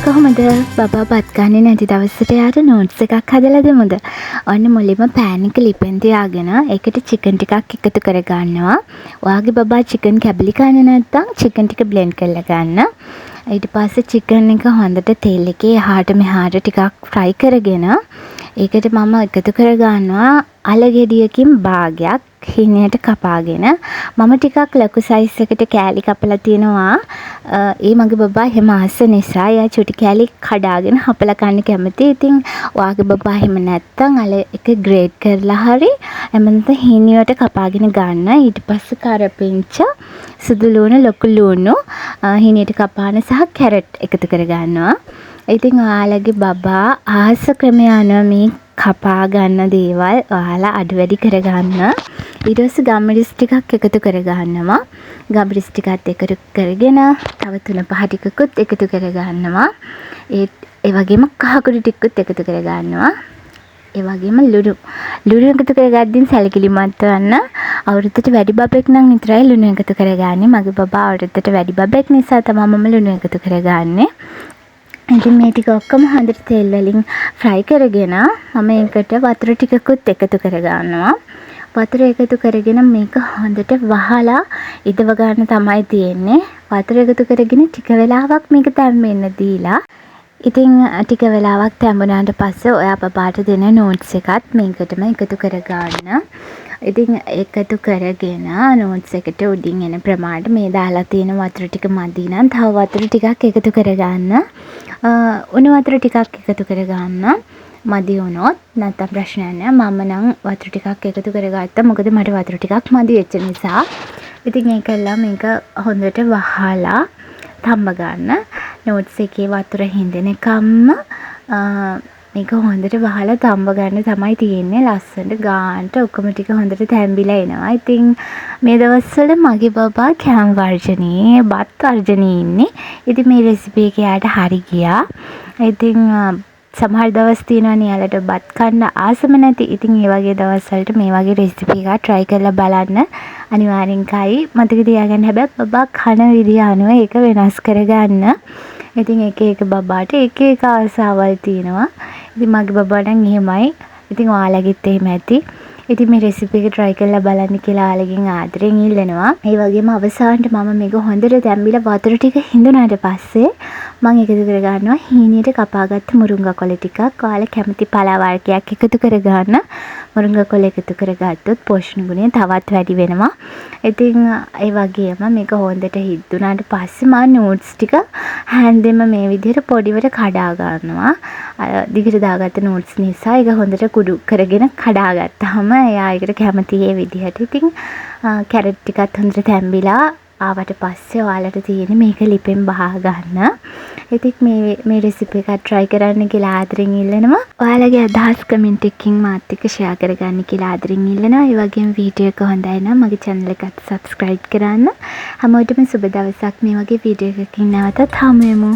කොහොමද බබා බත් ගන්නේ නැති දවසට යාට නෝට්ස් එකක් හදලා දෙමුද? ඔන්න මුලින්ම පෑන් එක ලිපෙන් තියාගෙන ඒකට චිකන් ටිකක් එකතු කරගන්නවා. ඔයාගේ බබා චිකන් කැබලි කන්නේ නැත්නම් චිකන් ටික බ්ලෙන්ඩ් කරලා ගන්න. ඊට පස්සේ චිකන් එක හොඳට තෙල් එකේ එහාට මෙහාට ටිකක් ෆ්‍රයි කරගෙන ඒකට මම එකතු කරගන්නවා අල ගෙඩියකින් භාගයක් හිණයට කපාගෙන. මම ටිකක් ලොකු සයිස් එකට කෑලි කපලා තියනවා. ඒ මගේ බබා එහෙම ආස නිසා එයා චුටි කෑලි කඩාගෙන හපලා කන්න කැමති. ඉතින් ඔයාගේ බබා එහෙම නැත්තම් අල එක ග්‍රේට් කරලා හරි එමන්ත හිණියට කපාගෙන ගන්න. ඊට පස්සේ කරපිංච සුදු ලුණු ලොකු ලුණු හිණියට කපාන සහ කැරට් එකතු කරගන්නවා. ඉතින් ඔයාලගේ බබා ආස ක්‍රමය අනුව මේ කපා ගන්න දේවල් ඔයාලා අඩු වැඩි කරගන්න. ඊට පස්සේ ගම්මිරිස් ටිකක් එකතු කරගන්නවා. ගම්මිරිස් ටිකත් එකතු කරගෙන තව 3-5 ටිකකුත් එකතු කරගන්නවා. ඒ වගේම කහකුඩු ටිකකුත් එකතු කරගන්නවා. ඒ වගේම ලුණු එකතු කරගද්දින් සැලකිලිමත් වෙන්න. අවුරුද්දට වැඩි බබෙක් නම් විතරයි ලුණු එකතු කරගන්නේ. මගේ බබා අවුරුද්දට වැඩි බබෙක් නිසා තමයි මම ලුණු එකතු කරගන්නේ. ඉතින් මේ ටික ඔක්කොම හොඳට තෙල් වලින් ෆ්‍රයි කරගෙන මම ඒකට වතුර ටිකකුත් එකතු කරගන්නවා. වතුර එකතු කරගෙන මේක හොඳට වහලා ඉදව ගන්න තමයි තියෙන්නේ. වතුර එකතු කරගෙන ටික වෙලාවක් මේක තැම්බෙන්න දීලා ඉතින් ටික වෙලාවක් තැඹුණාට පස්සේ ඔයා බබාට දෙන නෝට්ස් එකත් මේකටම එකතු කරගන්න. ඉතින් එකතු කරගෙන නෝට්ස් එකට උඩින් එන ප්‍රමාණයට මේ දාලා තියෙන වතුර ටික මදි නම් තව වතුර ටිකක් එකතු කරගන්න. උණු වතුර ටිකක් එකතු කරගන්න. මදි වුණොත් නැත්නම් ප්‍රශ්නයක් නෑ. මම නම් වතුර ටිකක් එකතු කරගත්තා. මොකද මට වතුර ටිකක් මදි වෙච්ච නිසා. ඉතින් ඒකලා මේක හොඳට වහලා තම්බ ගන්න. නෝට්ස් එකේ වතුර හින්දෙනකම්ම මේක හොඳට වහලා තම්බ ගන්න තමයි තියෙන්නේ. ලස්සනට ගානට ඔක්කොම ටික හොඳට තැම්බිලා එනවා. ඉතින් මේ දවස්වල මගේ බබා කෑම වර්ජනයේ බත් වර්ජනයේ ඉන්නේ. ඉතින් මේ රෙසිපි එක යාට හරි ගියා. ඉතින් සමහර දවස් තියෙනවානේ යාලට බත් කන්න ආසම නැති. ඉතින් ඒ වගේ දවස් වලට මේ වගේ රෙසිපි එකක් try කරලා බලන්න. අනිවාර්යෙන් කයි. මතක තියාගන්න හැබැයි බබා කන විදිය අනුව ඒක වෙනස් කරගන්න. ඉතින් එක බබාට එක ආසාවල් තියෙනවා. ඉතින් මගේ බබා නම් එහෙමයි. ඉතින් ඔයාලගෙත් එහෙම ඇති. ඉතින් මේ රෙසිපි එක try කරලා බලන්න කියලා ඔයාලගෙන් ආදරෙන් ඉල්ලනවා. ඒ වගේම අවසානට මම මේක හොඳට තැම්බිලා වතුර ටික හිඳුනාට පස්සේ මම එකතු කරගන්නවා හීනියට කපාගත්ත මුරුංගා කොළ ටිකක්. ඔයාලා කැමති පලා වර්ගයක් එකතු කරගන්න. මුරුංගා කොළ එකතු කරගත්තොත් පෝෂණ ගුණය තවත් වැඩි වෙනවා. ඉතින් ඒ වගේම මේක හොඳට හිඳුනාට පස්සේ මම නෝට්ස් ටික හැන්දෙම මේ විදිහට පොඩිවට කඩා ගන්නවා. දිගට දාගත්ත නෝට්ස් නිසා ඒක හොඳට කුඩු කරගෙන කඩා ගත්තාම එයා ඒකට කැමති ඒ විදිහට. ඉතින් කැරට් ටිකත් හොඳට තැම්බිලා ආවට පස්සේ ඔයාලට තියෙන්නේ මේක ලිපෙන් බහා ගන්න. ඉතින් මේ රෙසිපි එක try කරන්න කියලා ආදරෙන් ඉල්ලනවා. ඔයාලගේ අදහස් කමෙන්ට් එකකින් මාත් එක්ක share කරගන්න කියලා ආදරෙන් ඉල්ලනවා. ඒ වගේම වීඩියෝ එක හොඳයි නම් මගේ channel එකට subscribe කරන්න. හැමෝටම සුබ දවසක්. මේ වගේ වීඩියෝ එකකින් නැවතත් හමු වෙමු.